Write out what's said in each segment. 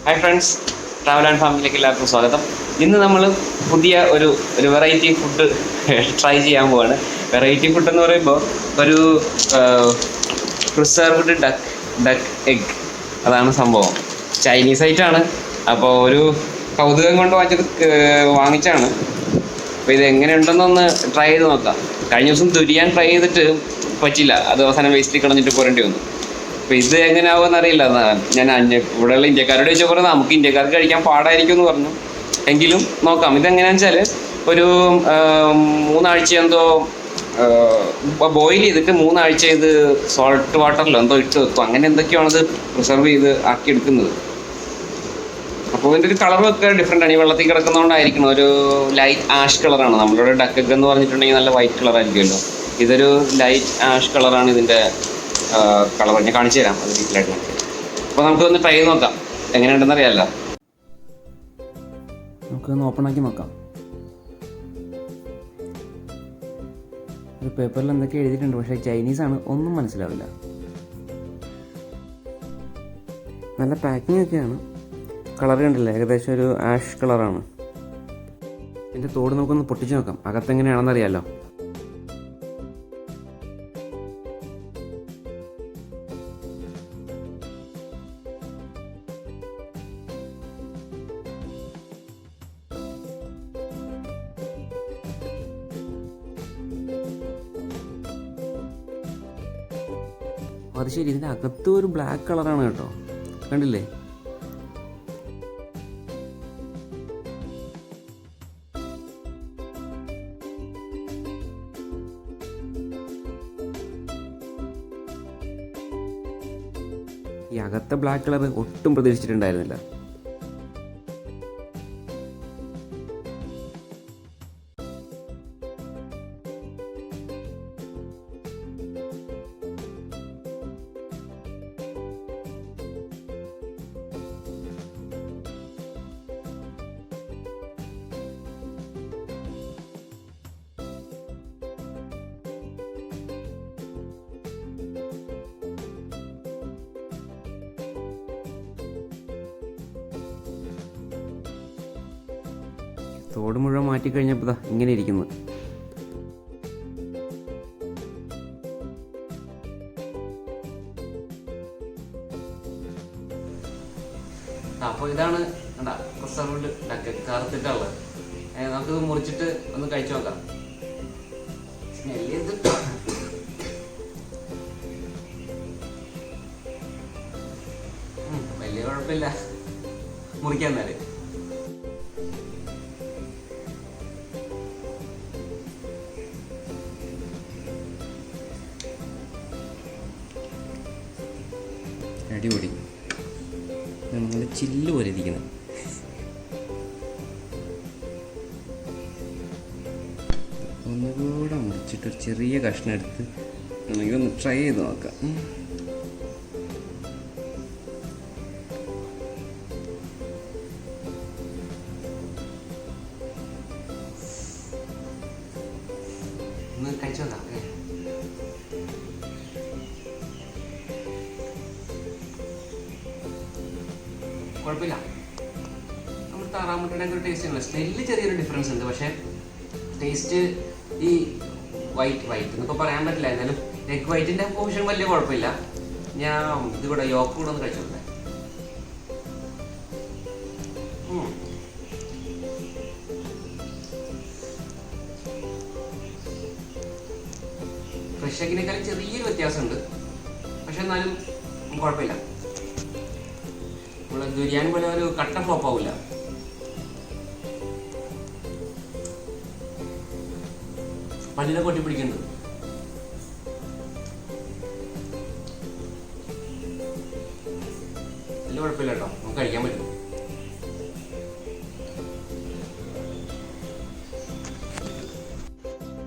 Hi friends, travel and ഫാമിലിയിലേക്ക് എല്ലാവർക്കും സ്വാഗതം. ഇന്ന് നമ്മൾ പുതിയ ഒരു വെറൈറ്റി ഫുഡ് ട്രൈ ചെയ്യാൻ പോവാണ്. വെറൈറ്റി ഫുഡ് എന്ന് പറയുമ്പോൾ ഒരു പ്രിസർവ്ഡ് ഡക്ക് എഗ്, അതാണ് സംഭവം. ചൈനീസ് ഐറ്റാണ്. അപ്പോൾ ഒരു കൗതുകം കൊണ്ട് വാങ്ങിച്ചാണ്. അപ്പോൾ ഇത് എങ്ങനെയുണ്ടെന്നൊന്ന് ട്രൈ ചെയ്ത് നോക്കാം. കഴിഞ്ഞ ദിവസം ദുരിയാൻ ട്രൈ ചെയ്തിട്ട് പറ്റില്ല, അത് അവസാനം വേസ്റ്റിൽ കളഞ്ഞിട്ട് പോരേണ്ടി വന്നു. അപ്പോൾ ഇത് എങ്ങനെയാവുമെന്ന് അറിയില്ല. ഞാൻ ഇവിടെയുള്ള ഇന്ത്യക്കാരോട് ചോദിച്ചാൽ പറഞ്ഞാൽ നമുക്ക് ഇന്ത്യക്കാർക്ക് കഴിക്കാൻ പാടായിരിക്കും എന്ന് പറഞ്ഞു. എങ്കിലും നോക്കാം. ഇതെങ്ങനെയാണെന്ന് വെച്ചാൽ ഒരു 3 ആഴ്ച എന്തോ ബോയിൽ ചെയ്തിട്ട് 3 ആഴ്ച ഇത് സോൾട്ട് വാട്ടറിലോ എന്തോ ഇട്ട് വെക്കും. അങ്ങനെ എന്തൊക്കെയാണത് പ്രിസർവ് ചെയ്ത് ആക്കിയെടുക്കുന്നത്. അപ്പോൾ ഇതിൻ്റെ ഒരു കളറൊക്കെ ഡിഫറെൻ്റ് ആണ്. ഈ വെള്ളത്തിൽ കിടക്കുന്നതുകൊണ്ടായിരിക്കണം. ഒരു ലൈറ്റ് ആഷ് കളറാണ്. നമ്മളിവിടെ ഡക്ക് എന്ന് പറഞ്ഞിട്ടുണ്ടെങ്കിൽ നല്ല വൈറ്റ് കളറായിരിക്കുമല്ലോ. ഇതൊരു ലൈറ്റ് ആഷ് കളറാണ് ഇതിൻ്റെ കളർ. ഞാൻ കാണിച്ചു തരാം, അത് ഡീറ്റെയിലായിട്ട് കാണിച്ചു തരാം. അപ്പോൾ നമുക്കൊന്ന് ട്രൈ ചെയ്ത് നോക്കാം എങ്ങനെയുണ്ടെന്ന് അറിയാമല്ലോ. നമുക്കൊന്ന് ഓപ്പൺ ആക്കി നോക്കാം. ഒരു പേപ്പറിൽ എന്തൊക്കെ എഴുതിയിട്ടുണ്ട്, പക്ഷേ ചൈനീസാണ്, ഒന്നും മനസ്സിലാവില്ല. നല്ല പാക്കിംഗ് ഒക്കെയാണ്. കളർ കണ്ടില്ല, ഏകദേശം ഒരു ആഷ് കളറാണ്. ഇതിൻ്റെ തോട് നമുക്കൊന്ന് പൊട്ടിച്ച് നോക്കാം, അകത്തെങ്ങനെയാണെന്ന് അറിയാമല്ലോ. അത് ശരി, ഇതിൻ്റെ അകത്ത് ഒരു ബ്ലാക്ക് കളറാണ് കേട്ടോ, കണ്ടില്ലേ? ഈ അകത്തെ ബ്ലാക്ക് കളർ ഒട്ടും പ്രതീക്ഷിച്ചിട്ടുണ്ടായിരുന്നില്ല. തോട് മുഴുവൻ മാറ്റിക്കഴിഞ്ഞപ്പോൾ ഇങ്ങനെ ഇരിക്കുന്നു. അപ്പോൾ ഇതാണ് പ്രിസർവ്ഡ് ഡക്ക്, കറുത്തിട്ടുള്ളത്. നമുക്കിത് മുറിച്ചിട്ട് ഒന്ന് കഴിച്ചു നോക്കാം. സ്മെല്ല് വലിയ കുഴപ്പമില്ല, മുറിക്കാൻ നേരെ. അടിപൊളി, നല്ല ചില്ല് പോലെ ഇരിക്കുന്നത്. ഒന്നുകൂടെ മുറിച്ചിട്ടൊരു ചെറിയ കഷ്ണം എടുത്ത് നമുക്ക് ഒന്ന് ട്രൈ ചെയ്ത് നോക്കാം. ഒന്ന് കഴിച്ചു നോക്കാം. കുഴപ്പമില്ല, നമ്മൾ താറാമുട്ടയുടെ ഒരു ടേസ്റ്റ് ഉണ്ട്. സ്മെല്ല് ചെറിയൊരു ഡിഫറൻസ് ഉണ്ട്, പക്ഷേ ടേസ്റ്റ് ഈ വൈറ്റ് എന്നൊക്കെ പറയാൻ പറ്റില്ല. എന്നാലും എഗ് വൈറ്റിൻ്റെ പോർഷൻ വലിയ കുഴപ്പമില്ല. ഞാൻ ഇത് കൂടെ യോക്ക് കൂടെ ഒന്ന് കഴിച്ചോട്ടെ. ഫ്രഷ് എഗിനേക്കാളും ചെറിയൊരു വ്യത്യാസമുണ്ട്, പക്ഷെ എന്നാലും കുഴപ്പമില്ല. നമ്മള് ബിരിയാണി പോലെ ഒരു കട്ട ഫ്ലോപ്പ് ആവില്ല. പല്ലിനെ കൊട്ടി പിടിക്കുന്നുണ്ട്. വലിയ കുഴപ്പമില്ല കേട്ടോ, നമുക്ക് കഴിക്കാൻ പറ്റും.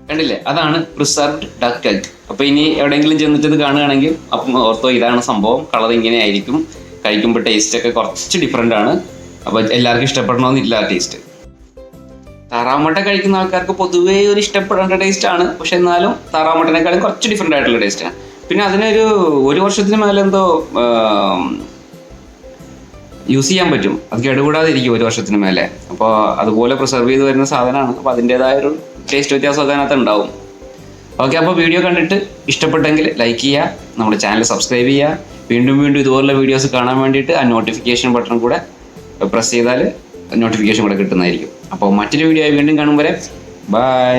കണ്ടില്ലേ, അതാണ് പ്രിസർവ്ഡ് ഡക്ക് എഗ്. അപ്പൊ ഇനി എവിടെയെങ്കിലും ചെന്നിട്ട് ഇത് കാണുകയാണെങ്കിൽ അപ്പം ഓർത്തോ, ഇതാണ് സംഭവം. കളർ ഇങ്ങനെ ആയിരിക്കും. കഴിക്കുമ്പോൾ ടേസ്റ്റ് ഒക്കെ കുറച്ച് ഡിഫറെൻ്റ് ആണ്. അപ്പോൾ എല്ലാവർക്കും ഇഷ്ടപ്പെടണമെന്നില്ല ടേസ്റ്റ്. താറാമുട്ട കഴിക്കുന്ന ആൾക്കാർക്ക് പൊതുവേ ഒരു ഇഷ്ടപ്പെടേണ്ട ടേസ്റ്റ് ആണ്, പക്ഷെ എന്നാലും താറാമുട്ടനേക്കാളും കുറച്ച് ഡിഫറെൻ്റ് ആയിട്ടുള്ള ടേസ്റ്റാണ്. പിന്നെ അതിനൊരു 1 വർഷത്തിന് മേലെ എന്തോ യൂസ് ചെയ്യാൻ പറ്റും. അത് കേടുകൂടാതെ ഇരിക്കും 1 വർഷത്തിന് മേലെ. അപ്പോൾ അതുപോലെ പ്രിസർവ് ചെയ്ത് വരുന്ന സാധനമാണ്. അപ്പോൾ അതിൻ്റെതായൊരു ടേസ്റ്റ് വ്യത്യാസമൊക്കെ അതിനകത്ത് ഉണ്ടാവും. ഓക്കെ, അപ്പോൾ വീഡിയോ കണ്ടിട്ട് ഇഷ്ടപ്പെട്ടെങ്കിൽ ലൈക്ക് ചെയ്യുക, നമ്മുടെ ചാനൽ സബ്സ്ക്രൈബ് ചെയ്യുക. വീണ്ടും വീണ്ടും ഇതുപോലുള്ള വീഡിയോസ് കാണാൻ വേണ്ടിയിട്ട് ആ നോട്ടിഫിക്കേഷൻ ബട്ടൺ കൂടെ പ്രസ് ചെയ്താൽ നോട്ടിഫിക്കേഷൻ കൂടെ കിട്ടുന്നതായിരിക്കും. അപ്പോൾ മറ്റൊരു വീഡിയോ ആയി വീണ്ടും കാണും വരെ ബൈ.